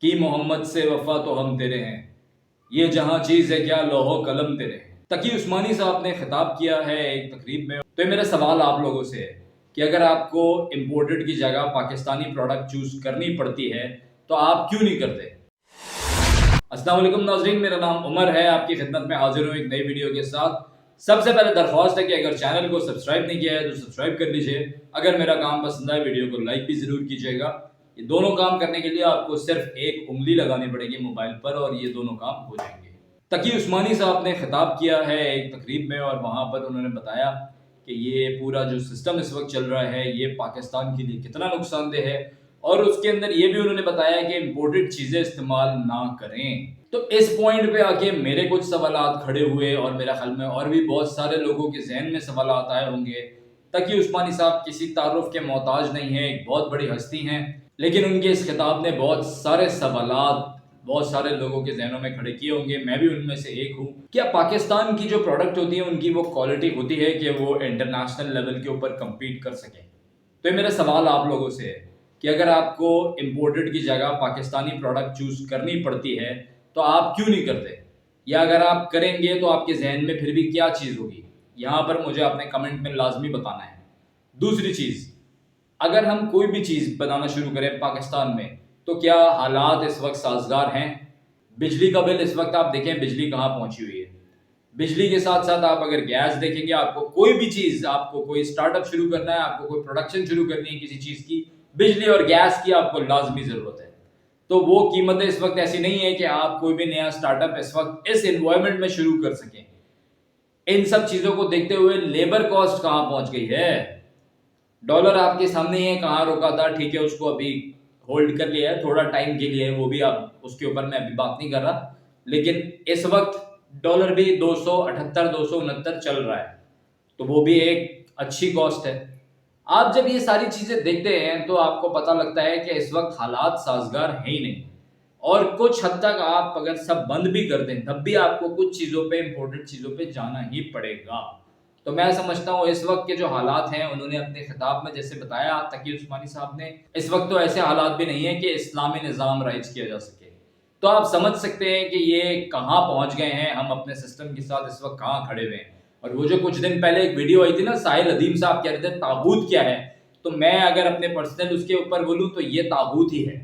کی محمد سے وفا تو ہم تیرے ہیں، یہ جہاں چیز ہے کیا لوح و قلم تیرے ہیں۔ تقی عثمانی صاحب نے خطاب کیا ہے ایک تقریب میں، تو میرا سوال آپ لوگوں سے ہے کہ اگر آپ کو امپورٹڈ کی جگہ پاکستانی پروڈکٹ چوز کرنی پڑتی ہے تو آپ کیوں نہیں کرتے؟ السلام علیکم ناظرین، میرا نام عمر ہے، آپ کی خدمت میں حاضر ہوں ایک نئی ویڈیو کے ساتھ۔ سب سے پہلے درخواست ہے کہ اگر چینل کو سبسکرائب نہیں کیا ہے تو سبسکرائب کر لیجئے، اگر میرا کام پسند آئے ویڈیو کو لائک بھی ضرور کیجئے گا۔ یہ دونوں کام کرنے کے لیے آپ کو صرف ایک انگلی لگانی پڑے گی موبائل پر اور یہ دونوں کام ہو جائیں گے۔ تقی عثمانی صاحب نے خطاب کیا ہے ایک تقریب میں اور وہاں پر انہوں نے بتایا کہ یہ پورا جو سسٹم اس وقت چل رہا ہے یہ پاکستان کے لیے کتنا نقصان دہ ہے، اور اس کے اندر یہ بھی انہوں نے بتایا کہ امپورٹڈ چیزیں استعمال نہ کریں۔ تو اس پوائنٹ پہ آ کے میرے کچھ سوالات کھڑے ہوئے اور میرا خیال میں اور بھی بہت سارے لوگوں کے ذہن میں سوالات آئے ہوں گے۔ تقی عثمانی صاحب کسی تعارف کے محتاج نہیں ہیں، ایک بہت بڑی ہستی ہیں، لیکن ان کے اس خطاب نے بہت سارے سوالات بہت سارے لوگوں کے ذہنوں میں کھڑے کیے ہوں گے، میں بھی ان میں سے ایک ہوں۔ کیا پاکستان کی جو پروڈکٹ ہوتی ہیں ان کی وہ کوالٹی ہوتی ہے کہ وہ انٹرنیشنل لیول کے اوپر کمپیٹ کر سکیں؟ تو یہ میرا سوال آپ لوگوں سے ہے کہ اگر آپ کو امپورٹڈ کی جگہ پاکستانی پروڈکٹ چوز کرنی پڑتی ہے تو آپ کیوں نہیں کرتے، یا اگر آپ کریں گے تو آپ کے ذہن میں پھر بھی کیا چیز ہوگی؟ یہاں پر مجھے اپنے کمنٹ میں لازمی بتانا ہے۔ دوسری چیز، اگر ہم کوئی بھی چیز بنانا شروع کریں پاکستان میں تو کیا حالات اس وقت سازگار ہیں؟ بجلی کا بل اس وقت آپ دیکھیں بجلی کہاں پہنچی ہوئی ہے۔ بجلی کے ساتھ ساتھ آپ اگر گیس دیکھیں گے، آپ کو کوئی بھی چیز، آپ کو کوئی سٹارٹ اپ شروع کرنا ہے، آپ کو کوئی پروڈکشن شروع کرنی ہے کسی چیز کی، بجلی اور گیس کی آپ کو لازمی ضرورت ہے۔ تو وہ قیمتیں اس وقت ایسی نہیں ہے کہ آپ کوئی بھی نیا سٹارٹ اپ اس وقت اس انوائرمنٹ میں شروع کر سکیں۔ ان سب چیزوں کو دیکھتے ہوئے لیبر کاسٹ کہاں پہنچ گئی ہے؟ ڈالر آپ کے سامنے ہی ہے کہاں روکا تھا، ٹھیک ہے اس کو ابھی ہولڈ کر لیا ہے تھوڑا ٹائم کے لیے، وہ بھی اب اس کے اوپر میں ابھی بات نہیں کر رہا، لیکن اس وقت ڈالر بھی 278 269 چل رہا ہے، تو وہ بھی ایک اچھی کاسٹ ہے۔ آپ جب یہ ساری چیزیں دیکھتے ہیں تو آپ کو پتہ لگتا ہے کہ اس وقت حالات سازگار ہیں ہی نہیں، اور کچھ حد تک آپ اگر سب بند بھی کر دیں تب بھی آپ کو کچھ چیزوں پہ، امپورٹنٹ چیزوں پہ جانا ہی پڑے گا۔ تو میں سمجھتا ہوں اس وقت کے جو حالات ہیں، انہوں نے اپنے خطاب میں جیسے بتایا تقی عثمانی صاحب نے، اس وقت تو ایسے حالات بھی نہیں ہیں کہ اسلامی نظام رائج کیا جا سکے۔ تو آپ سمجھ سکتے ہیں کہ یہ کہاں پہنچ گئے ہیں، ہم اپنے سسٹم کے ساتھ اس وقت کہاں کھڑے ہوئے ہیں۔ اور وہ جو کچھ دن پہلے ایک ویڈیو آئی تھی نا، ساحل ادیم صاحب کہہ رہے تھے طاغوت کیا ہے، تو میں اگر اپنے پرسنل اس کے اوپر بولوں تو یہ طاغوت ہی ہے۔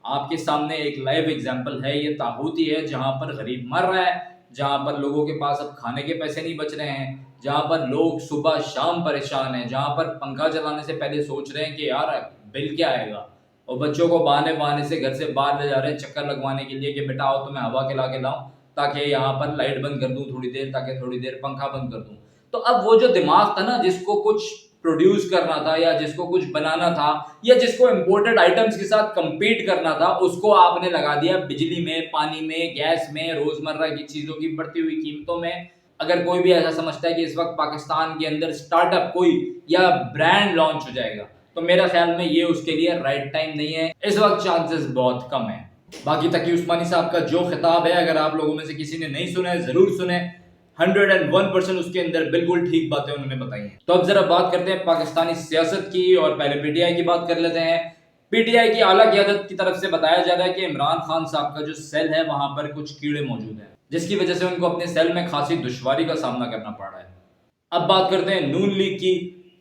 آپ کے سامنے ایک لائیو ایگزامپل ہے، یہ طاغوت ہی ہے، جہاں پر غریب مر رہا ہے، جہاں پر لوگوں کے پاس اب کھانے کے پیسے نہیں بچ رہے ہیں، جہاں پر لوگ صبح شام پریشان ہیں، جہاں پر پنکھا چلانے سے پہلے سوچ رہے ہیں کہ یار بل کیا آئے گا، اور بچوں کو بہانے بہانے سے گھر سے باہر لے جا رہے ہیں چکر لگوانے کے لیے کہ بیٹا آؤ تو میں ہوا کھلا کے لاؤں تاکہ یہاں پر لائٹ بند کر دوں تھوڑی دیر، تاکہ تھوڑی دیر پنکھا بند کر دوں۔ تو اب وہ جو دماغ تھا نا، جس کو کچھ پروڈیوس کرنا تھا یا جس کو کچھ بنانا تھا یا جس کو امپورٹڈ آئٹمز کے ساتھ کمپیٹ کرنا تھا، اس کو آپ نے لگا دیا بجلی میں، پانی میں، گیس میں، روزمرہ کی چیزوں کی بڑھتی ہوئی قیمتوں میں۔ اگر کوئی بھی ایسا سمجھتا ہے کہ اس وقت پاکستان کے اندر سٹارٹ اپ کوئی یا برانڈ لانچ ہو جائے گا، تو میرا خیال میں یہ اس کے لیے رائٹ ٹائم نہیں ہے، اس وقت چانسز بہت کم ہیں۔ باقی تقی عثمانی صاحب کا جو خطاب ہے، اگر آپ لوگوں میں سے کسی نے نہیں سنا ہے ضرور سنیں، 101% اس کے اندر بالکل ٹھیک باتیں انہوں نے بتائی ہیں۔ تو اب ذرا بات کرتے ہیں پاکستانی سیاست کی، اور پہلے پی ٹی آئی کی بات کر لیتے ہیں۔ پی ٹی آئی کی اعلیٰ قیادت کی طرف سے بتایا جا رہا ہے کہ عمران خان صاحب کا جو سیل ہے وہاں پر کچھ کیڑے موجود ہیں، جس کی وجہ سے ان کو اپنے سیل میں خاصی دشواری کا سامنا کرنا پڑ رہا ہے۔ اب بات کرتے ہیں نون لیگ کی۔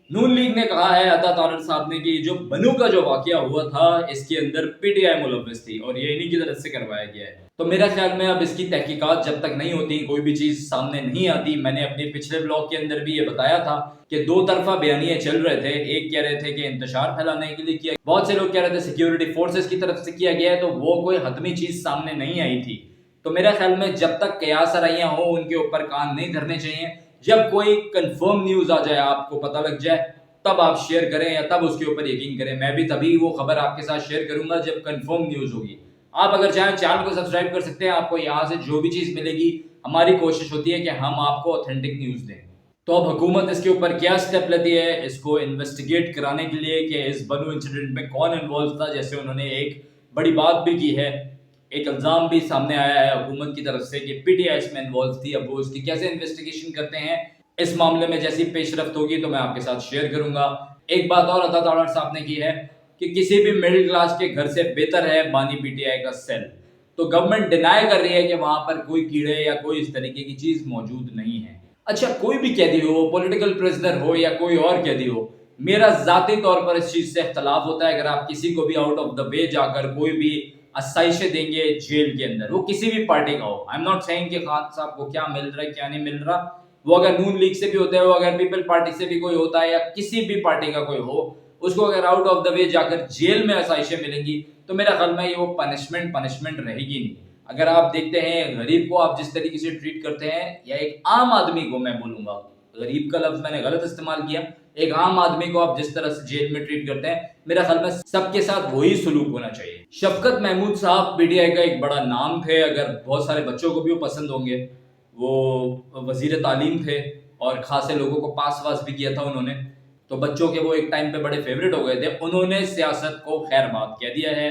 نون لیگ نے کہا ہے، عطا طارق صاحب نے، کہ جو بنو کا جو واقعہ ہوا تھا اس کے اندر پی ٹی آئی ملوث تھی اور یہ انہی کی طرف سے کروایا گیا ہے۔ تو میرا خیال میں اب اس کی تحقیقات جب تک نہیں ہوتی، کوئی بھی چیز سامنے نہیں آتی، میں نے اپنے پچھلے بلاگ کے اندر بھی یہ بتایا تھا کہ دو طرفہ بیانیے چل رہے تھے۔ ایک کہہ رہے تھے کہ انتشار پھیلانے کے لیے کیا، بہت سے لوگ کہہ رہے تھے سیکیورٹی فورسز کی طرف سے کیا گیا ہے، تو وہ کوئی حتمی چیز سامنے نہیں آئی تھی۔ تو میرا خیال میں جب تک قیاس آرائیاں ہوں ان کے اوپر کان نہیں دھرنے چاہیے۔ جب کوئی کنفرم نیوز آ جائے، آپ کو پتہ لگ جائے، تب آپ شیئر کریں یا تب اس کے اوپر یقین کریں۔ میں بھی تبھی وہ خبر آپ کے ساتھ شیئر کروں گا جب کنفرم نیوز ہوگی۔ آپ اگر چاہیں چینل کو سبسکرائب کر سکتے ہیں، آپ کو یہاں سے جو بھی چیز ملے گی، ہماری کوشش ہوتی ہے کہ ہم آپ کو اوتھینٹک نیوز دیں۔ تو اب حکومت اس کے اوپر کیا سٹیپ لیتی ہے اس کو انویسٹیگیٹ کرانے کے لیے کہ اس بنو انسیڈنٹ میں کون انوالو تھا؟ جیسے انہوں نے ایک بڑی بات بھی کی ہے، ایک الزام بھی سامنے آیا ہے حکومت کی طرف سے کہ پی ٹی آئی اس میں انوالو تھی۔ اب وہ اس کی کیسے انویسٹیگیشن کرتے ہیں، اس معاملے میں جیسی پیش رفت ہوگی تو میں آپ کے ساتھ شیئر کروں گا۔ ایک بات اور عطا طارق صاحب نے کی ہے، کہ کسی بھی مڈل کلاس کے گھر سے بہتر ہے بانی پی ٹی آئی کا سیل. تو گورنمنٹ ڈینائی کر رہی ہے کہ وہاں پر کوئی کیڑے یا کوئی اس طریقے کی چیز موجود نہیں ہے. اچھا کوئی بھی قیدی ہو, پولیٹیکل پریزنر ہو یا کوئی اور قیدی ہو, میرا ذاتی طور پر اس چیز سے اختلاف ہوتا ہے. اگر آپ کسی کو بھی آؤٹ آف دا وے جا کر کوئی بھی آسائشیں دیں گے جیل کے اندر, وہ کسی بھی پارٹی کا ہو, آئی ایم ناٹ سیئنگ کہ خان صاحب کو کیا مل رہا ہے کیا نہیں مل رہا, وہ اگر نون لیگ سے بھی ہوتا ہے, وہ اگر پیپل پارٹی سے بھی کوئی ہوتا ہے یا کسی بھی پارٹی کا کوئی ہو, اس کو اگر آؤٹ آف دا وے جا کر جیل میں آسائشیں ملیں گی تو میرا خیال میں یہ وہ پنشمنٹ رہے گی نہیں. اگر آپ دیکھتے ہیں غریب کو آپ جس طریقے سے ٹریٹ کرتے ہیں, یا ایک عام آدمی کو, میں بولوں گا غریب کا لفظ میں نے غلط استعمال کیا, ایک عام آدمی کو آپ جس طرح سے جیل میں ٹریٹ کرتے ہیں, میرا خیال میں سب کے ساتھ وہی سلوک ہونا چاہیے. شفقت محمود صاحب پی ٹی آئی کا ایک بڑا نام تھے, اگر بہت سارے بچوں کو بھی وہ پسند ہوں گے. وہ وزیر تعلیم تھے اور خاصے لوگوں کو پاس واس بھی کیا تھا انہوں نے, تو بچوں کے وہ ایک ٹائم پہ بڑے فیوریٹ ہو گئے تھے. انہوں نے سیاست کو خیر بات کہہ دیا ہے,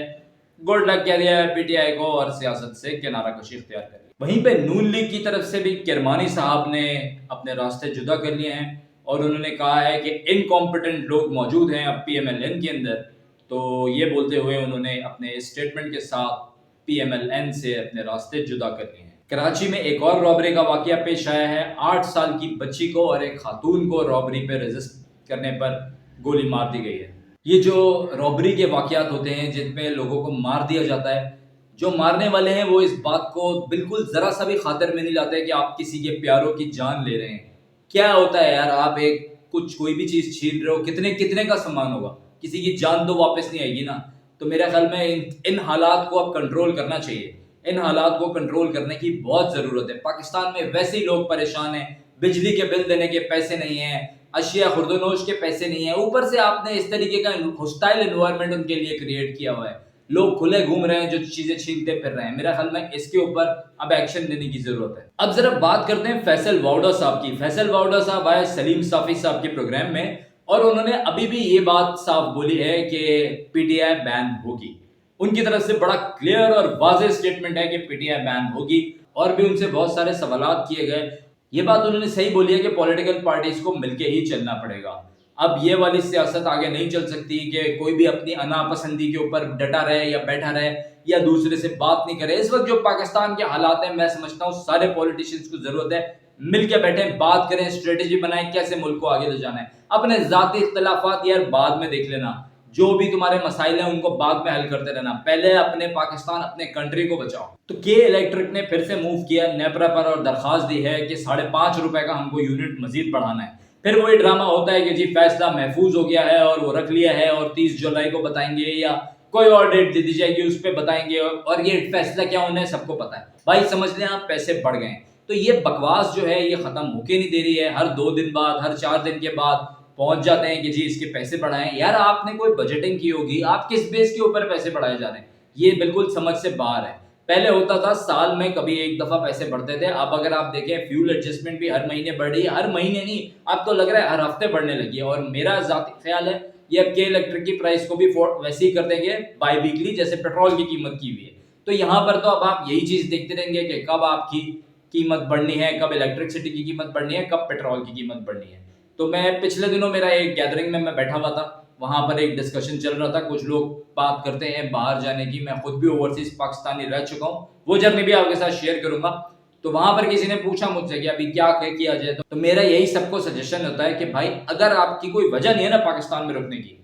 گڈ لک کہہ دیا ہے پی ٹی آئی کو, اور سیاست سے کنارہ کشی اختیار کر لی. وہیں پہ نون لیگ کی طرف سے بھی کرمانی صاحب نے اپنے راستے جدا کر لیے ہیں, اور انہوں نے کہا ہے کہ انکمپیٹنٹ لوگ موجود ہیں اب پی ایم ایل این کے اندر. تو یہ بولتے ہوئے انہوں نے اپنے اسٹیٹمنٹ کے ساتھ پی ایم ایل این سے اپنے راستے جدا کر لیے ہیں. کراچی میں ایک اور رابری کا واقعہ پیش آیا ہے. 8 سال کی بچی کو اور ایک خاتون کو رابری پہ ریزسٹ کرنے پر گولی مار دی گئی ہے. یہ جو رابری کے واقعات ہوتے ہیں جن میں لوگوں کو مار دیا جاتا ہے, جو مارنے والے ہیں وہ اس بات کو بالکل ذرا سا بھی خاطر میں نہیں لاتے کہ آپ کسی کے پیاروں کی جان لے رہے ہیں. کیا ہوتا ہے یار, آپ ایک کوئی بھی چیز چھین رہے ہو, کتنے کا سامان ہوگا, کسی کی جان تو واپس نہیں آئے گی نا. تو میرا خیال میں ان حالات کو اب کنٹرول کرنا چاہیے. ان حالات کو کنٹرول کرنے کی بہت ضرورت ہے. پاکستان میں ویسے ہی لوگ پریشان ہیں, بجلی کے بل دینے کے پیسے نہیں ہیں, اشیاء خرد و نوش کے پیسے نہیں ہیں, اوپر سے آپ نے اس طریقے کا ہوسٹائل انوائرمنٹ ان کے لیے کریٹ کیا ہوا ہے. لوگ کھلے گھوم رہے ہیں, جو چیزیں چھینتے پھر رہے ہیں. میرا خیال میں اس کے اوپر اب ایکشن لینے کی ضرورت ہے. اب ذرا بات کرتے ہیں فیصل واؤڈا صاحب کی. فیصل واؤڈا صاحب آئے سلیم صافی صاحب کے پروگرام میں, اور انہوں نے ابھی بھی یہ بات صاف بولی ہے کہ پی ٹی آئی بین ہوگی. ان کی طرف سے بڑا کلیئر اور واضح سٹیٹمنٹ ہے کہ پی ٹی آئی بین ہوگی, اور بھی ان سے بہت سارے سوالات کیے گئے. یہ بات انہوں نے صحیح بولی ہے کہ پولیٹیکل پارٹیز کو مل کے ہی چلنا پڑے گا. اب یہ والی سیاست آگے نہیں چل سکتی کہ کوئی بھی اپنی انا پسندی کے اوپر ڈٹا رہے یا بیٹھا رہے یا دوسرے سے بات نہیں کرے. اس وقت جو پاکستان کے حالات ہیں, میں سمجھتا ہوں سارے پولیٹیشینز کو ضرورت ہے مل کے بیٹھیں, بات کریں, اسٹریٹجی بنائیں کیسے ملک کو آگے لے جانا ہے. اپنے ذاتی اختلافات یار بعد میں دیکھ لینا, جو بھی تمہارے مسائل ہیں ان کو بعد میں حل کرتے رہنا, پہلے اپنے پاکستان اپنے کنٹری کو بچاؤ. تو کے الیکٹرک نے پھر سے موو کیا نیپرا پر اور درخواست دی ہے کہ 5.5 روپے کا ہم کو یونٹ مزید بڑھانا ہے. پھر وہی ڈرامہ ہوتا ہے کہ جی فیصلہ محفوظ ہو گیا ہے اور وہ رکھ لیا ہے, اور 30 جولائی کو بتائیں گے یا کوئی اور ڈیٹ دے دی جائے گی اس پہ بتائیں گے, اور یہ فیصلہ کیا ہونا ہے سب کو پتا ہے. بھائی سمجھ لیں آپ پیسے بڑھ گئے. تو یہ بکواس جو ہے یہ ختم ہو کے نہیں دے رہی ہے. ہر 2 دن بعد, ہر 4 دن کے بعد پہنچ جاتے ہیں کہ جی اس کے پیسے بڑھائیں. یار آپ نے کوئی بجٹنگ کی ہوگی, آپ کس بیس کے اوپر پیسے بڑھائے جا رہے ہیں, یہ بالکل سمجھ سے باہر ہے. پہلے ہوتا تھا سال میں کبھی ایک دفعہ پیسے بڑھتے تھے. اب اگر آپ دیکھیں فیول ایڈجسٹمنٹ بھی ہر مہینے بڑھ رہی ہے, ہر مہینے نہیں, اب تو لگ رہا ہے ہر ہفتے بڑھنے لگی ہے. اور میرا ذاتی خیال ہے یہ اب کے الیکٹرک کی پرائس کو بھی ویسے ہی کر دیں گے بائی ویکلی, جیسے پیٹرول کی قیمت کی ہوئی ہے. تو یہاں پر تو اب آپ یہی چیز دیکھتے رہیں گے کہ کب آپ کی قیمت بڑھنی ہے, کب الیکٹرکسٹی کی قیمت بڑھنی ہے, کب پیٹرول کی قیمت بڑھنی ہے. تو میں پچھلے دنوں میرا ایک گیدرنگ میں بیٹھا ہوا تھا, وہاں پر ایک ڈسکشن چل رہا تھا. کچھ لوگ بات کرتے ہیں باہر جانے کی, میں خود بھی اوورسیز پاکستانی رہ چکا ہوں, وہ جرنی بھی آپ کے ساتھ شیئر کروں گا. تو وہاں پر کسی نے پوچھا مجھ سے کہ ابھی کیا کیا جائے, تو میرا یہی سب کو سجیشن ہوتا ہے کہ بھائی اگر آپ کی کوئی وجہ نہیں ہے نا پاکستان میں رکنے کی,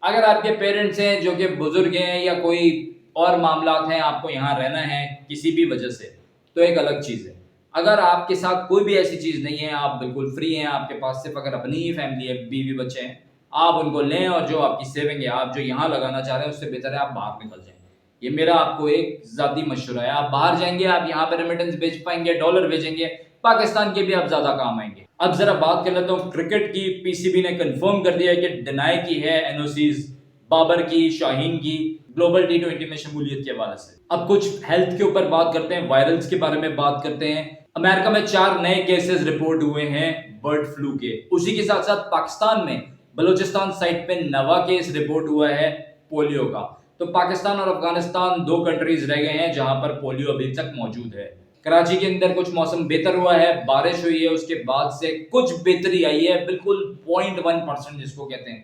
اگر آپ کے پیرنٹس ہیں جو کہ بزرگ ہیں یا کوئی اور معاملات ہیں, آپ کو یہاں رہنا ہے کسی بھی وجہ سے, تو ایک الگ چیز ہے. اگر آپ کے ساتھ کوئی بھی ایسی چیز نہیں ہے, آپ بالکل فری ہیں, آپ کے پاس صرف اگر اپنی ہی فیملی ہے, بیوی بچے ہیں, آپ ان کو لیں, اور جو آپ کی سیونگ ہے آپ جو یہاں لگانا چاہ رہے ہیں اس سے بہتر ہے آپ باہر نکل جائیں. یہ میرا آپ کو ایک ذاتی مشورہ ہے. آپ باہر جائیں گے, آپ یہاں پہ ریمیٹنس بھیج پائیں گے, ڈالر بھیجیں گے, پاکستان کے بھی آپ زیادہ کام آئیں گے. اب ذرا بات کر لیتا ہوں کرکٹ کی. پی سی بی نے کنفرم کر دیا ہے کہ ڈینائی کی ہے این او سیز بابر کی, شاہین کی, گلوبل T20 میں شمولیت کے حوالے سے. اب کچھ ہیلتھ کے اوپر بات کرتے ہیں, وائرلز کے بارے میں بات کرتے ہیں. امریکہ میں 4 نئے کیسز رپورٹ ہوئے ہیں برڈ فلو کے. اسی کے ساتھ ساتھ پاکستان میں بلوچستان سائٹ پہ 9واں کیس رپورٹ ہوا ہے پولیو کا. تو پاکستان اور افغانستان 2 کنٹریز رہ گئے ہیں جہاں پر پولیو ابھی تک موجود ہے. کراچی کے اندر کچھ موسم بہتر ہوا ہے, بارش ہوئی ہے, اس کے بعد سے کچھ بہتری آئی ہے, بالکل 0.1% جس کو کہتے ہیں.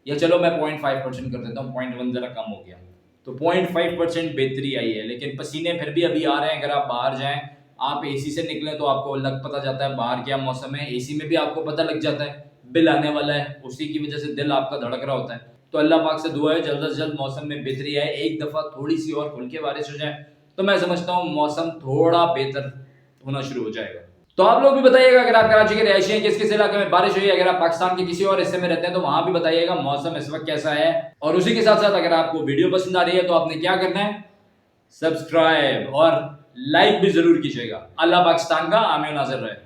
یا چلو میں 0.5% کر دیتا ہوں, 0.1 ذرا کم ہو گیا, تو 0.5% بہتری آئی ہے. لیکن پسینے پھر بھی ابھی آ رہے ہیں. اگر آپ باہر جائیں, آپ اے سی سے نکلیں تو آپ کو پتہ جاتا ہے باہر کیا موسم ہے. اے سی میں بھی آپ کو پتہ لگ جاتا ہے بل آنے والا ہے, اسی کی وجہ سے دل آپ کا دھڑک رہا ہوتا ہے. تو اللہ پاک سے دعا ہے جلد از جلد موسم میں بہتری آئے. ایک دفعہ تھوڑی سی اور کھل کے بارش ہو جائے تو میں سمجھتا ہوں موسم تھوڑا بہتر ہونا شروع ہو جائے گا. تو آپ لوگ بھی بتائیے گا اگر آپ کراچی کے رہائشی ہیں کس کس علاقے میں بارش ہوئی ہے. اگر آپ پاکستان کے کسی اور حصے میں رہتے ہیں تو وہاں بھی بتائیے گا موسم اس وقت کیسا ہے. اور اسی کے ساتھ ساتھ اگر آپ کو ویڈیو پسند آ رہی ہے تو آپ نے کیا کرنا ہے, سبسکرائب اور لائک بھی ضرور کیجیے گا. اللہ پاکستان کا آمین و ناصر رہے.